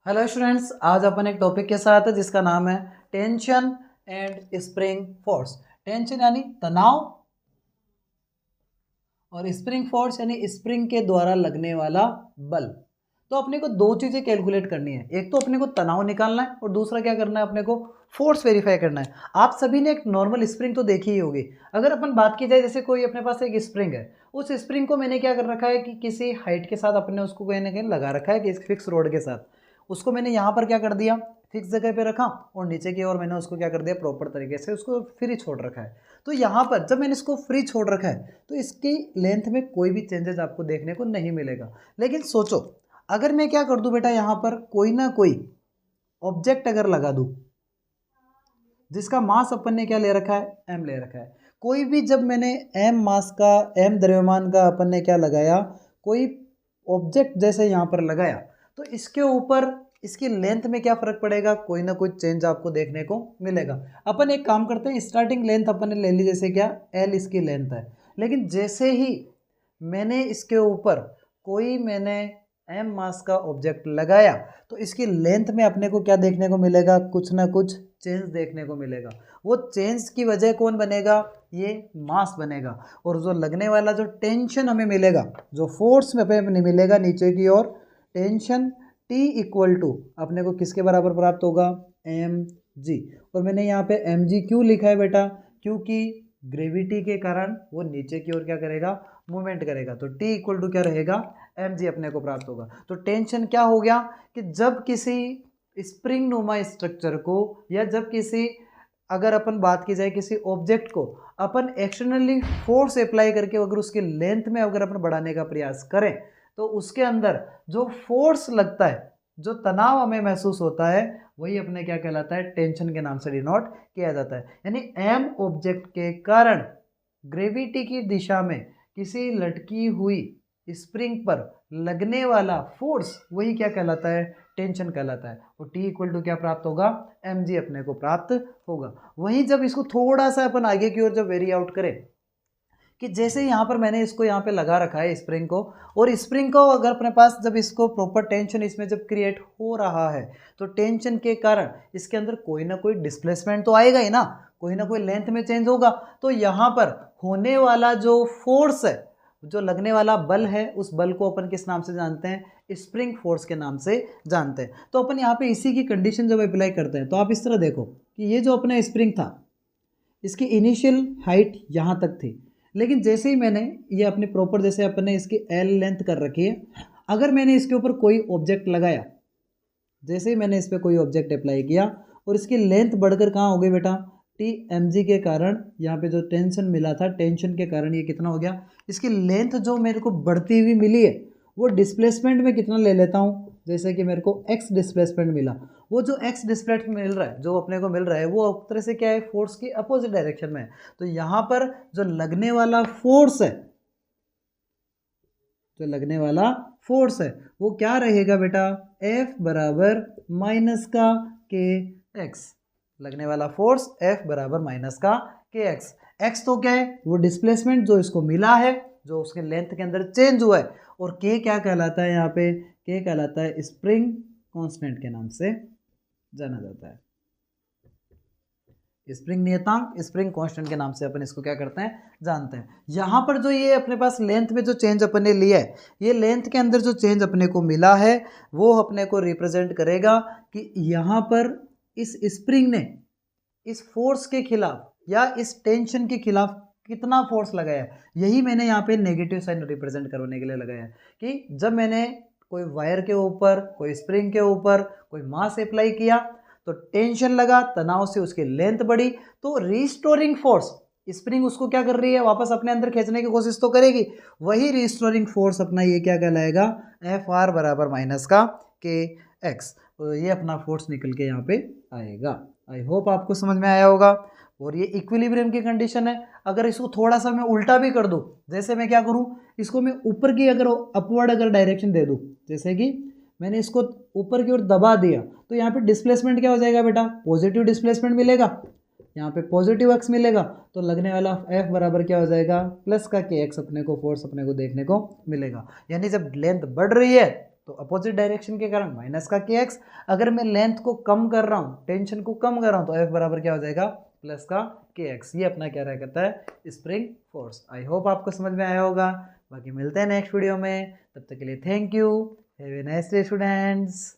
Hello students, आज अपन एक topic के साथ है जिसका नाम है tension and spring force. Tension यानी तनाव और स्प्रिंग फोर्स यानी स्प्रिंग के द्वारा लगने वाला बल। तो अपने को दो चीज़ें कैलकुलेट करनी है, एक तो अपने को तनाव निकालना है और दूसरा क्या करना है, अपने को फोर्स वेरीफाई करना है। आप सभी ने एक नॉर्मल स्प्रिंग तो देखी ही होगी। अगर अपन बात की जाए, जैसे कोई अपने पास एक स्प्रिंग है, उस स्प्रिंग को मैंने क्या कर रखा है कि किसी हाइट के साथ अपने उसको कहीं ना कहीं लगा रखा है कि इस फिक्स रोड के साथ उसको मैंने यहाँ पर क्या कर दिया, फिक्स जगह पे रखा और नीचे की ओर मैंने उसको क्या कर दिया, प्रॉपर तरीके से उसको फ्री छोड़ रखा है। तो यहाँ पर जब मैंने इसको फ्री छोड़ रखा है तो इसकी लेंथ में कोई भी चेंजेस आपको देखने को नहीं मिलेगा। लेकिन सोचो, अगर मैं क्या कर दूं बेटा, यहाँ पर कोई ना कोई ऑब्जेक्ट अगर लगा दूं जिसका मास अपन ने क्या ले रखा है, m ले रखा है। कोई भी जब मैंने m मास का, m द्रव्यमान का अपन ने क्या लगाया, कोई ऑब्जेक्ट जैसे यहाँ पर लगाया, तो इसके ऊपर इसकी लेंथ में क्या फ़र्क पड़ेगा, कोई ना कोई चेंज आपको देखने को मिलेगा। अपन एक काम करते हैं, स्टार्टिंग लेंथ अपन ने ले ली, जैसे क्या l इसकी लेंथ है। लेकिन जैसे ही मैंने इसके ऊपर कोई मैंने m मास का ऑब्जेक्ट लगाया तो इसकी लेंथ में अपने को क्या देखने को मिलेगा, कुछ ना कुछ चेंज देखने को मिलेगा। वो चेंज की वजह कौन बनेगा, ये मास बनेगा। और जो लगने वाला जो टेंशन हमें मिलेगा, जो फोर्स में हमें मिलेगा नीचे की ओर, टेंशन T इक्वल टू अपने को किसके बराबर प्राप्त होगा, mg। और मैंने यहाँ पे mg क्यों लिखा है बेटा, क्योंकि ग्रेविटी के कारण वो नीचे की ओर क्या करेगा, मूवमेंट करेगा। तो T इक्वल टू क्या रहेगा, mg अपने को प्राप्त होगा। तो टेंशन क्या हो गया कि जब किसी स्प्रिंग नुमा स्ट्रक्चर को, या जब किसी, अगर अपन बात की जाए किसी ऑब्जेक्ट को अपन एक्सटर्नली फोर्स अप्लाई करके अगर उसकी लेंथ में अगर अपन बढ़ाने का प्रयास करें, तो उसके अंदर जो फोर्स लगता है, जो तनाव हमें महसूस होता है, वही अपने क्या कहलाता है, टेंशन के नाम से डिनोट किया जाता है। यानी m ऑब्जेक्ट के कारण ग्रेविटी की दिशा में किसी लटकी हुई स्प्रिंग पर लगने वाला फोर्स, वही क्या कहलाता है, टेंशन कहलाता है। और T इक्वल टू क्या प्राप्त होगा, mg अपने को प्राप्त होगा। वहीं जब इसको थोड़ा सा अपन आगे की ओर जब वेरी आउट करें, कि जैसे यहाँ पर मैंने इसको यहाँ पे लगा रखा है स्प्रिंग को, और स्प्रिंग को अगर अपने पास जब इसको प्रॉपर टेंशन इसमें जब क्रिएट हो रहा है, तो टेंशन के कारण इसके अंदर कोई ना कोई डिस्प्लेसमेंट तो आएगा ही ना, कोई ना कोई लेंथ में चेंज होगा। तो यहाँ पर होने वाला जो फोर्स है, जो लगने वाला बल है, उस बल को अपन किस नाम से जानते हैं, स्प्रिंग फोर्स के नाम से जानते हैं। तो अपन यहाँ पे इसी की कंडीशन जब अप्लाई करते हैं, तो आप इस तरह देखो कि ये जो अपना स्प्रिंग था, इसकी इनिशियल हाइट यहाँ तक थी, लेकिन जैसे ही मैंने ये अपनी प्रॉपर, जैसे अपने इसकी एल लेंथ कर रखी है, अगर मैंने इसके ऊपर कोई ऑब्जेक्ट लगाया, जैसे ही मैंने इस पर कोई ऑब्जेक्ट अप्लाई किया और इसकी लेंथ बढ़कर कहाँ हो गई बेटा, टी एम जी के कारण, यहाँ पे जो टेंशन मिला था, टेंशन के कारण ये कितना हो गया, इसकी लेंथ जो मेरे को बढ़ती हुई मिली है, वो डिस्प्लेसमेंट में कितना ले लेता हूँ, जैसे कि मेरे को x डिस्प्लेसमेंट मिला, वो जो x डिस्प्लेसमेंट मिल रहा है, जो अपने को मिल रहा है, वो एक तरह से क्या है, फोर्स की अपोजिट डायरेक्शन में है। तो यहाँ पर जो लगने वाला फोर्स है, जो लगने वाला फोर्स है, वो क्या रहेगा बेटा, F बराबर माइनस का के एक्स। लगने वाला फोर्स F बराबर माइनस का के एक्स। एक्स तो क्या है, वो डिस्प्लेसमेंट जो इसको मिला है, जो उसके लेंथ के अंदर चेंज हुआ है। और के क्या कहलाता है, यहाँ पे के कहलाता है स्प्रिंग कांस्टेंट के नाम से जाना जाता है। स्प्रिंग नियतांक, स्प्रिंग कांस्टेंट के नाम से अपन इसको क्या करते हैं, जानते हैं। यहाँ पर जो ये अपने पास लेंथ में जो चेंज अपन ने लिया है, ये लेंथ के अंदर जो चेंज अपने को मिला है, वो अपने को रिप्रेजेंट करेगा कि यहाँ पर इस स्प्रिंग ने इस फोर्स के खिलाफ या इस टेंशन के खिलाफ कितना फोर्स लगाया है। यही मैंने यहाँ पे नेगेटिव साइन रिप्रेजेंट करने के लिए लगाया है कि जब मैंने कोई वायर के ऊपर, कोई स्प्रिंग के ऊपर कोई मास अप्लाई किया, तो टेंशन लगा, तनाव से उसकी लेंथ बढ़ी, तो रिस्टोरिंग फोर्स, स्प्रिंग उसको क्या कर रही है, वापस अपने अंदर खींचने की कोशिश तो करेगी, वही रिस्टोरिंग फोर्स अपना ये क्या कहलाएगा, एफ आर बराबर माइनस का के एक्स। तो ये अपना फोर्स निकल के यहाँ पे आएगा। आई होप आपको समझ में आया होगा। और ये इक्विलिब्रियम की कंडीशन है। अगर इसको थोड़ा सा मैं उल्टा भी कर दूं, जैसे मैं क्या करूं, इसको मैं ऊपर की अगर अपवर्ड अगर डायरेक्शन दे दूं, जैसे कि मैंने इसको ऊपर की ओर दबा दिया, तो यहाँ पे डिस्प्लेसमेंट क्या हो जाएगा बेटा, पॉजिटिव डिस्प्लेसमेंट मिलेगा, यहाँ पे पॉजिटिव एक्स मिलेगा। तो लगने वाला एफ बराबर क्या हो जाएगा, प्लस का के एक्स अपने को फोर्स अपने को देखने को मिलेगा। यानी जब लेंथ बढ़ रही है तो अपोजिट डायरेक्शन के कारण माइनस का के एक्स, अगर मैं लेंथ को कम कर रहा हूँ, टेंशन को कम कर रहा हूँ, तो एफ बराबर क्या हो जाएगा, प्लस का के एक्स। ये अपना क्या रहा करता है, स्प्रिंग फोर्स। आई होप आपको समझ में आया होगा। बाकी मिलते हैं नेक्स्ट वीडियो में, तब तक के लिए thank you, have a nice day students.